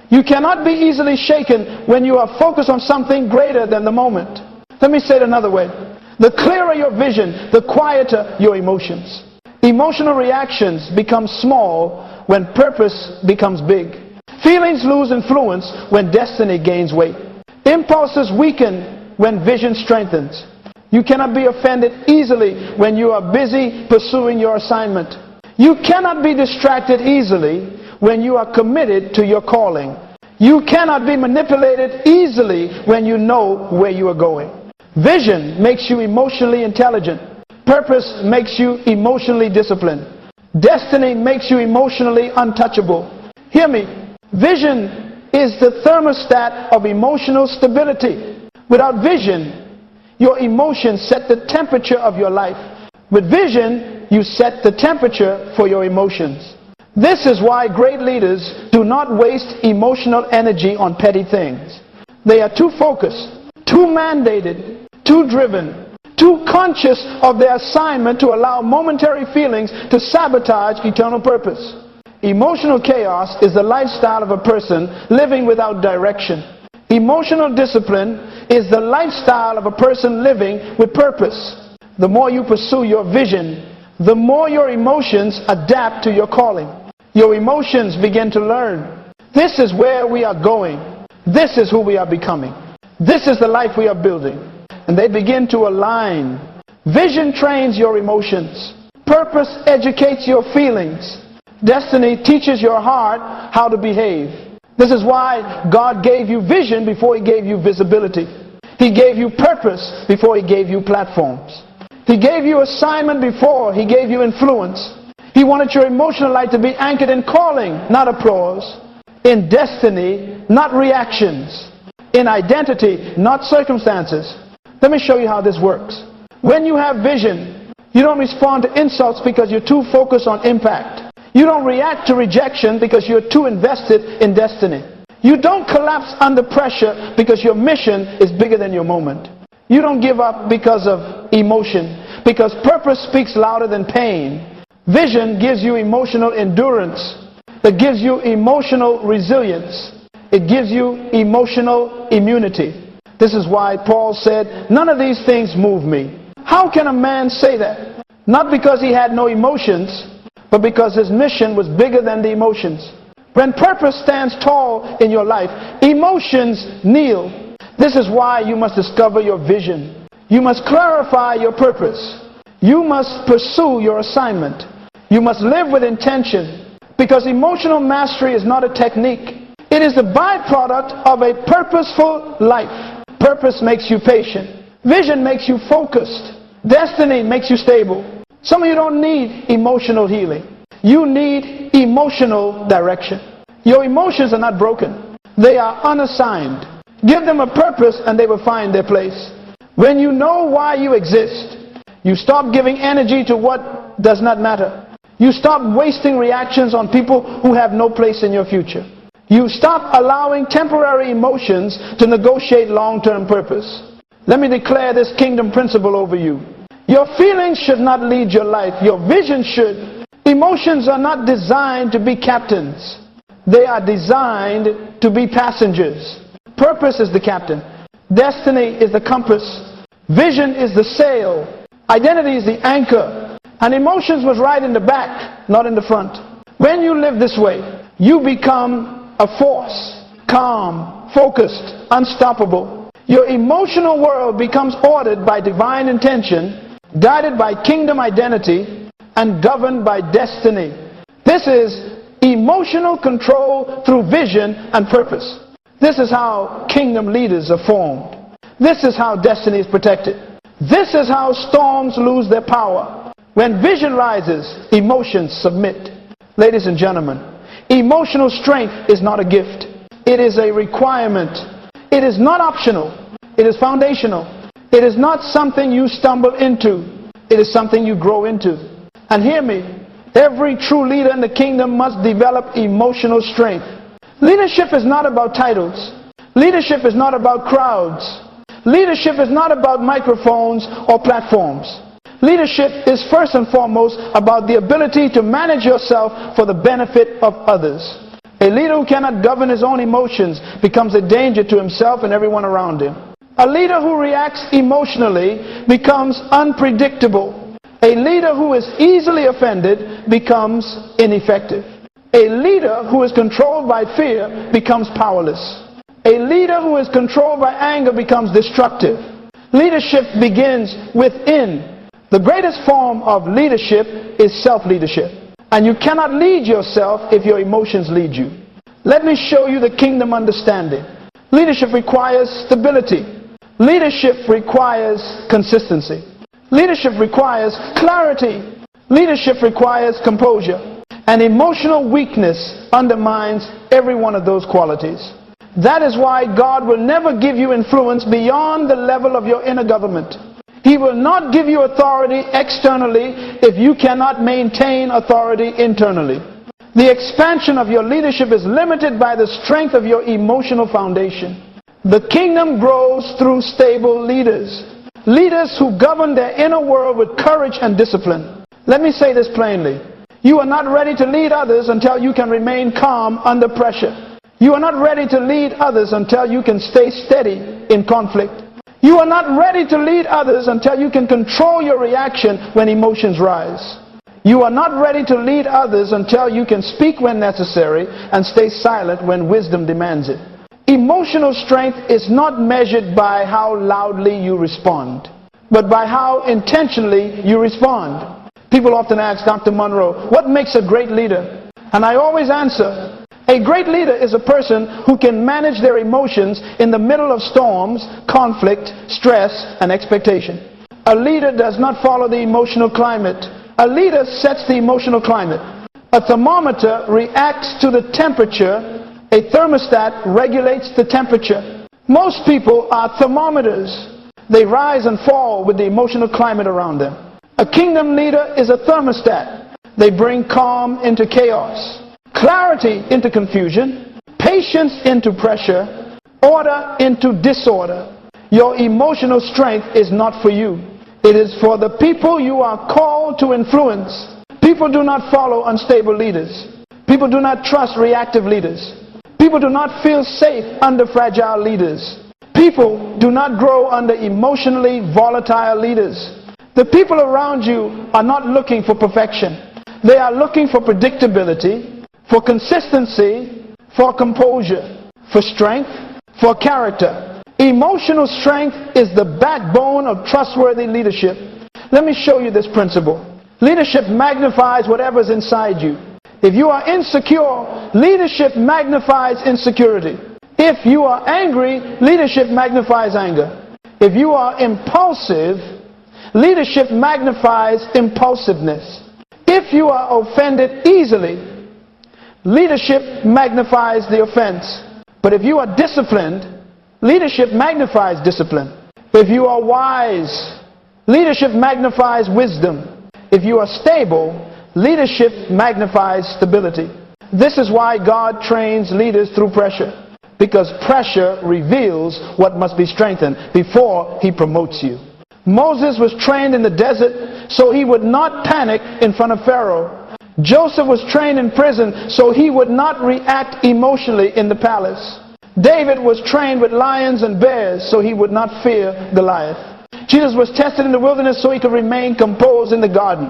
You cannot be easily shaken when you are focused on something greater than the moment. Let me say it another way. The clearer your vision, the quieter your emotions. Emotional reactions become small when purpose becomes big. Feelings lose influence when destiny gains weight. Impulses weaken when vision strengthens. You cannot be offended easily when you are busy pursuing your assignment. You cannot be distracted easily when you are committed to your calling. You cannot be manipulated easily when you know where you are going. Vision makes you emotionally intelligent. Purpose makes you emotionally disciplined. Destiny makes you emotionally untouchable. Hear me. Vision is the thermostat of emotional stability. Without vision, your emotions set the temperature of your life. With vision, you set the temperature for your emotions. This is why great leaders do not waste emotional energy on petty things. They are too focused, too mandated, too driven, too conscious of their assignment to allow momentary feelings to sabotage eternal purpose. Emotional chaos is the lifestyle of a person living without direction. Emotional discipline is the lifestyle of a person living with purpose. The more you pursue your vision, the more your emotions adapt to your calling. Your emotions begin to learn. This is where we are going. This is who we are becoming. This is the life we are building. And they begin to align. Vision trains your emotions. Purpose educates your feelings. Destiny teaches your heart how to behave. This is why God gave you vision before He gave you visibility. He gave you purpose before He gave you platforms. He gave you assignment before He gave you influence. He wanted your emotional life to be anchored in calling, not applause. In destiny, not reactions. In identity, not circumstances. Let me show you how this works. When you have vision, you don't respond to insults because you're too focused on impact. You don't react to rejection because you're too invested in destiny. You don't collapse under pressure because your mission is bigger than your moment. You don't give up because of emotion, because purpose speaks louder than pain. Vision gives you emotional endurance. It gives you emotional resilience. It gives you emotional immunity. This is why Paul said, none of these things move me. How can a man say that? Not because he had no emotions, but because his mission was bigger than the emotions. When purpose stands tall in your life, emotions kneel. This is why you must discover your vision. You must clarify your purpose. You must pursue your assignment. You must live with intention. Because emotional mastery is not a technique. It It is the byproduct of a purposeful life. Purpose makes you patient. Vision makes you focused. Destiny makes you stable. Some of you don't need emotional healing. You need emotional direction. Your emotions are not broken. They are unassigned. Give them a purpose and they will find their place. When you know why you exist, you stop giving energy to what does not matter. You stop wasting reactions on people who have no place in your future. You stop allowing temporary emotions to negotiate long-term purpose. Let me declare this kingdom principle over you. Your feelings should not lead your life. Your vision should. Emotions are not designed to be captains. They are designed to be passengers. Purpose is the captain. Destiny is the compass. Vision is the sail. Identity is the anchor. And emotions was right in the back, not in the front. When you live this way, you become a force. Calm, focused, unstoppable. Your emotional world becomes ordered by divine intention, guided by kingdom identity, and governed by destiny. This is emotional control through vision and purpose. This is how kingdom leaders are formed. This is how destiny is protected. This is how storms lose their power. When vision rises, emotions submit. Ladies and gentlemen, emotional strength is not a gift. It is a requirement. It is not optional. It is foundational. It is not something you stumble into. It is something you grow into. And hear me, every true leader in the kingdom must develop emotional strength. Leadership is not about titles. Leadership is not about crowds. Leadership is not about microphones or platforms. Leadership is first and foremost about the ability to manage yourself for the benefit of others. A leader who cannot govern his own emotions becomes a danger to himself and everyone around him. A leader who reacts emotionally becomes unpredictable. A leader who is easily offended becomes ineffective. A leader who is controlled by fear becomes powerless. A leader who is controlled by anger becomes destructive. Leadership begins within. The greatest form of leadership is self-leadership. And you cannot lead yourself if your emotions lead you. Let me show you the kingdom understanding. Leadership requires stability. Leadership requires consistency. Leadership requires clarity. Leadership requires composure. And emotional weakness undermines every one of those qualities. That is why God will never give you influence beyond the level of your inner government. He will not give you authority externally if you cannot maintain authority internally. The expansion of your leadership is limited by the strength of your emotional foundation. The kingdom grows through stable leaders. Leaders who govern their inner world with courage and discipline. Let me say this plainly. You are not ready to lead others until you can remain calm under pressure. You are not ready to lead others until you can stay steady in conflict. You are not ready to lead others until you can control your reaction when emotions rise. You are not ready to lead others until you can speak when necessary and stay silent when wisdom demands it. Emotional strength is not measured by how loudly you respond, but by how intentionally you respond. People often ask Dr. Munroe, what makes a great leader? And I always answer, a great leader is a person who can manage their emotions in the middle of storms, conflict, stress, and expectation. A leader does not follow the emotional climate. A leader sets the emotional climate. A thermometer reacts to the temperature. A thermostat regulates the temperature. Most people are thermometers. They rise and fall with the emotional climate around them. A kingdom leader is a thermostat. They bring calm into chaos, clarity into confusion, patience into pressure, order into disorder. Your emotional strength is not for you. It is for the people you are called to influence. People do not follow unstable leaders. People do not trust reactive leaders. People do not feel safe under fragile leaders. People do not grow under emotionally volatile leaders. The people around you are not looking for perfection. They are looking for predictability, for consistency, for composure, for strength, for character. Emotional strength is the backbone of trustworthy leadership. Let me show you this principle. Leadership magnifies whatever's inside you. If you are insecure, leadership magnifies insecurity. If you are angry, leadership magnifies anger. If you are impulsive, leadership magnifies impulsiveness. If you are offended easily, leadership magnifies the offense. But if you are disciplined, leadership magnifies discipline. If you are wise, leadership magnifies wisdom. If you are stable, leadership magnifies stability. This is why God trains leaders through pressure. Because pressure reveals what must be strengthened before he promotes you. Moses was trained in the desert so he would not panic in front of Pharaoh. Joseph was trained in prison so he would not react emotionally in the palace. David was trained with lions and bears so he would not fear Goliath. Jesus was tested in the wilderness so he could remain composed in the garden.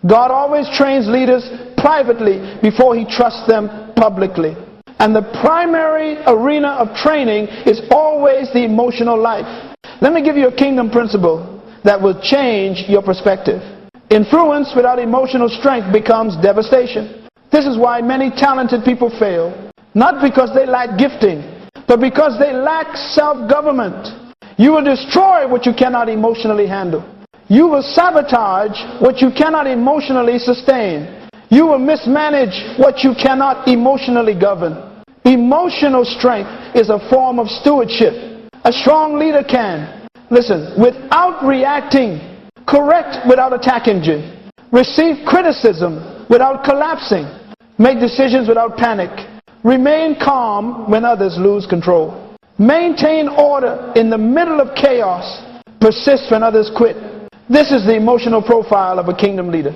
God always trains leaders privately before he trusts them publicly. And the primary arena of training is always the emotional life. Let me give you a kingdom principle that will change your perspective. Influence without emotional strength becomes devastation. This is why many talented people fail. Not because they lack gifting, but because they lack self-government. You will destroy what you cannot emotionally handle. You will sabotage what you cannot emotionally sustain. You will mismanage what you cannot emotionally govern. Emotional strength is a form of stewardship. A strong leader can, listen, without reacting, correct without attack engine, receive criticism without collapsing, make decisions without panic, remain calm when others lose control, maintain order in the middle of chaos, persist when others quit. This is the emotional profile of a kingdom leader.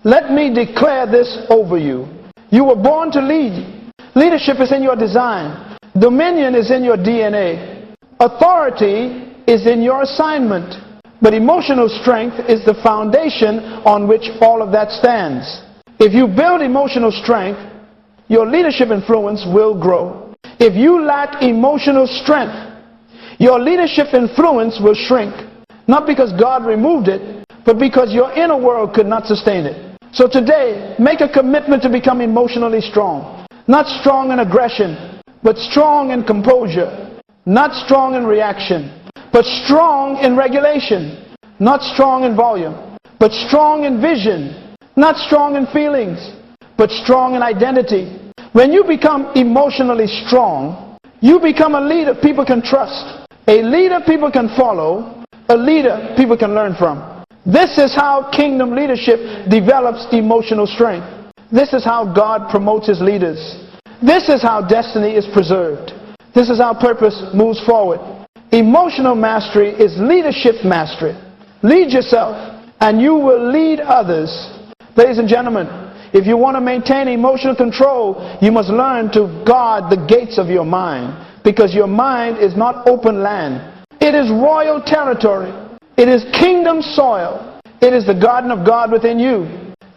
Let me declare this over you. You were born to lead. Leadership is in your design. Dominion is in your DNA. Authority is in your assignment. But emotional strength is the foundation on which all of that stands. If you build emotional strength, your leadership influence will grow. If you lack emotional strength, your leadership influence will shrink. Not because God removed it, but because your inner world could not sustain it. So today, make a commitment to become emotionally strong. Not strong in aggression, but strong in composure. Not strong in reaction, but strong in regulation. Not strong in volume, but strong in vision. Not strong in feelings, but strong in identity. When you become emotionally strong, you become a leader people can trust. A leader people can follow. A leader people can learn from. This is how kingdom leadership develops emotional strength. This is how God promotes his leaders. This is how destiny is preserved. This is how purpose moves forward. Emotional mastery is leadership mastery. Lead yourself and you will lead others. Ladies and gentlemen, if you want to maintain emotional control, you must learn to guard the gates of your mind, because your mind is not open land. It is royal territory. It is kingdom soil. It is the garden of God within you.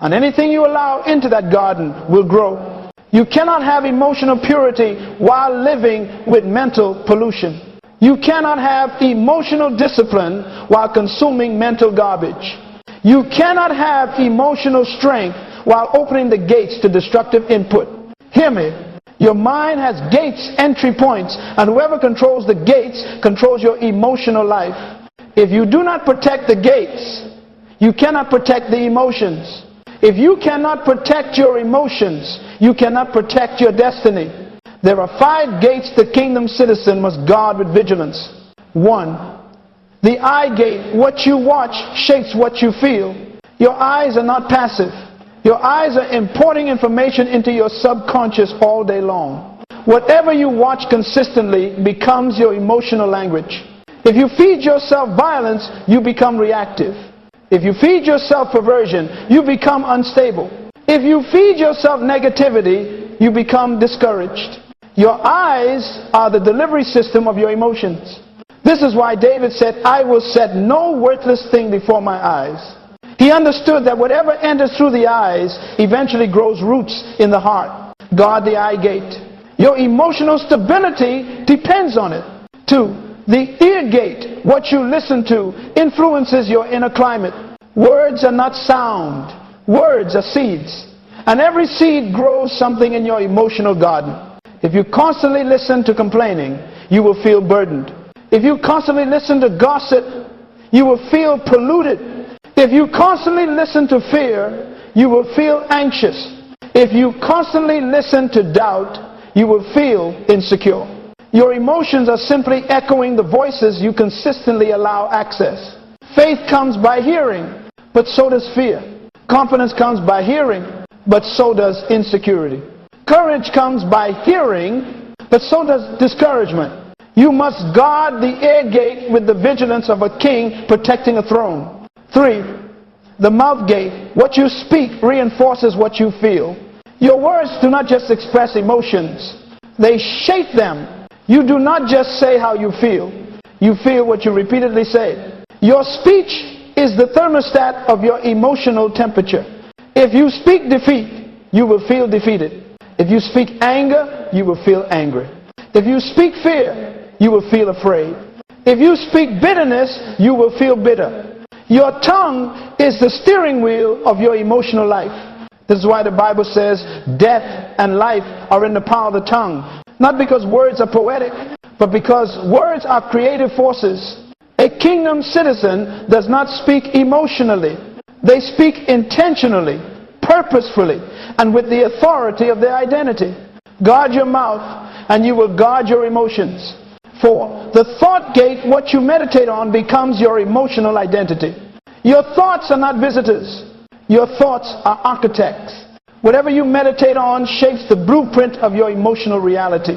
And anything you allow into that garden will grow. You cannot have emotional purity while living with mental pollution. You cannot have emotional discipline while consuming mental garbage. You cannot have emotional strength while opening the gates to destructive input. Hear me. Your mind has gates, entry points, and whoever controls the gates controls your emotional life. If you do not protect the gates, you cannot protect the emotions. If you cannot protect your emotions, you cannot protect your destiny. There are 5 gates the kingdom citizen must guard with vigilance. 1. The eye gate. What you watch shapes what you feel. Your eyes are not passive. Your eyes are importing information into your subconscious all day long. Whatever you watch consistently becomes your emotional language. If you feed yourself violence, you become reactive. If you feed yourself perversion, you become unstable. If you feed yourself negativity, you become discouraged. Your eyes are the delivery system of your emotions. This is why David said, I will set no worthless thing before my eyes. He understood that whatever enters through the eyes eventually grows roots in the heart. Guard the eye gate. Your emotional stability depends on it. 2. The ear gate. What you listen to influences your inner climate. Words are not sound. Words are seeds. And every seed grows something in your emotional garden. If you constantly listen to complaining, you will feel burdened. If you constantly listen to gossip, you will feel polluted. If you constantly listen to fear, you will feel anxious. If you constantly listen to doubt, you will feel insecure. Your emotions are simply echoing the voices you consistently allow access. Faith comes by hearing, but so does fear. Confidence comes by hearing, but so does insecurity. Courage comes by hearing, but so does discouragement. You must guard the ear gate with the vigilance of a king protecting a throne. 3. The mouth gate. What you speak reinforces what you feel. Your words do not just express emotions, they shape them. You do not just say how you feel what you repeatedly say. Your speech is the thermostat of your emotional temperature. If you speak defeat, you will feel defeated. If you speak anger, you will feel angry. If you speak fear, you will feel afraid. If you speak bitterness, you will feel bitter. Your tongue is the steering wheel of your emotional life. This is why the Bible says death and life are in the power of the tongue. Not because words are poetic, but because words are creative forces. A kingdom citizen does not speak emotionally. They speak intentionally, purposefully, and with the authority of their identity. Guard your mouth, and you will guard your emotions. 4. The thought gate, what you meditate on, becomes your emotional identity. Your thoughts are not visitors. Your thoughts are architects. Whatever you meditate on shapes the blueprint of your emotional reality.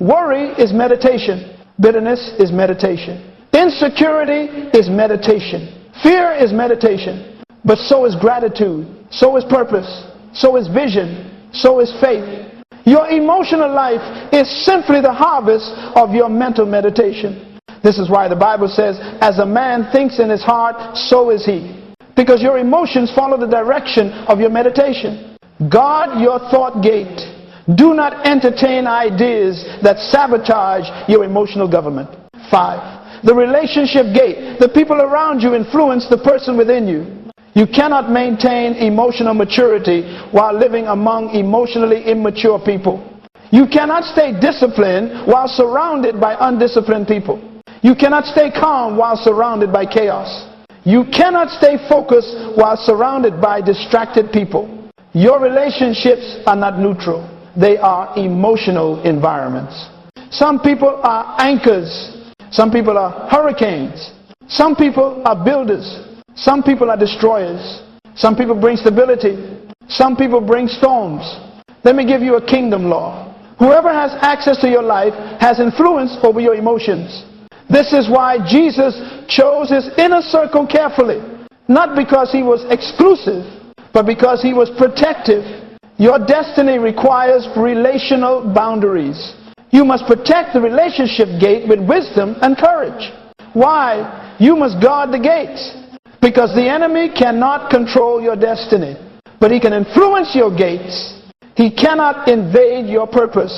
Worry is meditation. Bitterness is meditation. Insecurity is meditation. Fear is meditation. But so is gratitude. So is purpose. So is vision. So is faith. Your emotional life is simply the harvest of your mental meditation. This is why the Bible says, as a man thinks in his heart, so is he. Because your emotions follow the direction of your meditation. Guard your thought gate. Do not entertain ideas that sabotage your emotional government. 5. The relationship gate. The people around you influence the person within you. You cannot maintain emotional maturity while living among emotionally immature people. You cannot stay disciplined while surrounded by undisciplined people. You cannot stay calm while surrounded by chaos. You cannot stay focused while surrounded by distracted people. Your relationships are not neutral. They are emotional environments. Some people are anchors. Some people are hurricanes. Some people are builders. Some people are destroyers. Some people bring stability. Some people bring storms. Let me give you a kingdom law. Whoever has access to your life has influence over your emotions. This is why Jesus chose his inner circle carefully. Not because he was exclusive, but because he was protective. Your destiny requires relational boundaries. You must protect the relationship gate with wisdom and courage. Why? You must guard the gates. Because the enemy cannot control your destiny, but he can influence your gates. He cannot invade your purpose,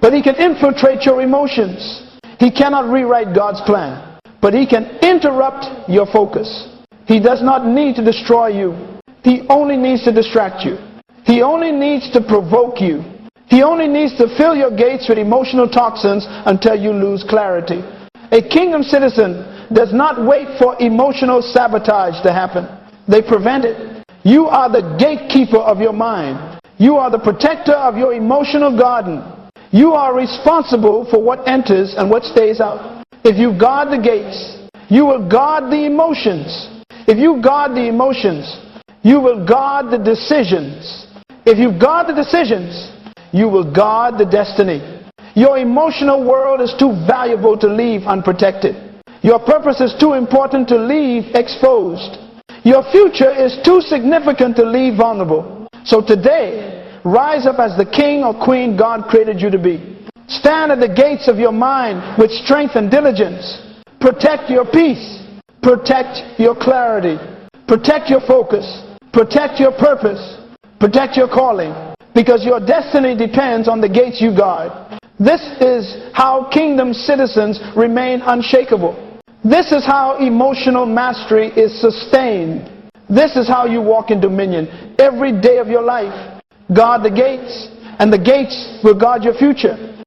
but he can infiltrate your emotions. He cannot rewrite God's plan, but he can interrupt your focus. He does not need to destroy you. He only needs to distract you. He only needs to provoke you. He only needs to fill your gates with emotional toxins until you lose clarity. A kingdom citizen does not wait for emotional sabotage to happen. They prevent it. You are the gatekeeper of your mind. You are the protector of your emotional garden. You are responsible for what enters and what stays out. If you guard the gates, you will guard the emotions. If you guard the emotions, you will guard the decisions. If you guard the decisions, you will guard the destiny. Your emotional world is too valuable to leave unprotected. Your purpose is too important to leave exposed. Your future is too significant to leave vulnerable. So today, rise up as the king or queen God created you to be. Stand at the gates of your mind with strength and diligence. Protect your peace. Protect your clarity. Protect your focus. Protect your purpose. Protect your calling. Because your destiny depends on the gates you guard. This is how kingdom citizens remain unshakable. This is how emotional mastery is sustained. This is how you walk in dominion every day of your life. guard the gates, and the gates will guard your future.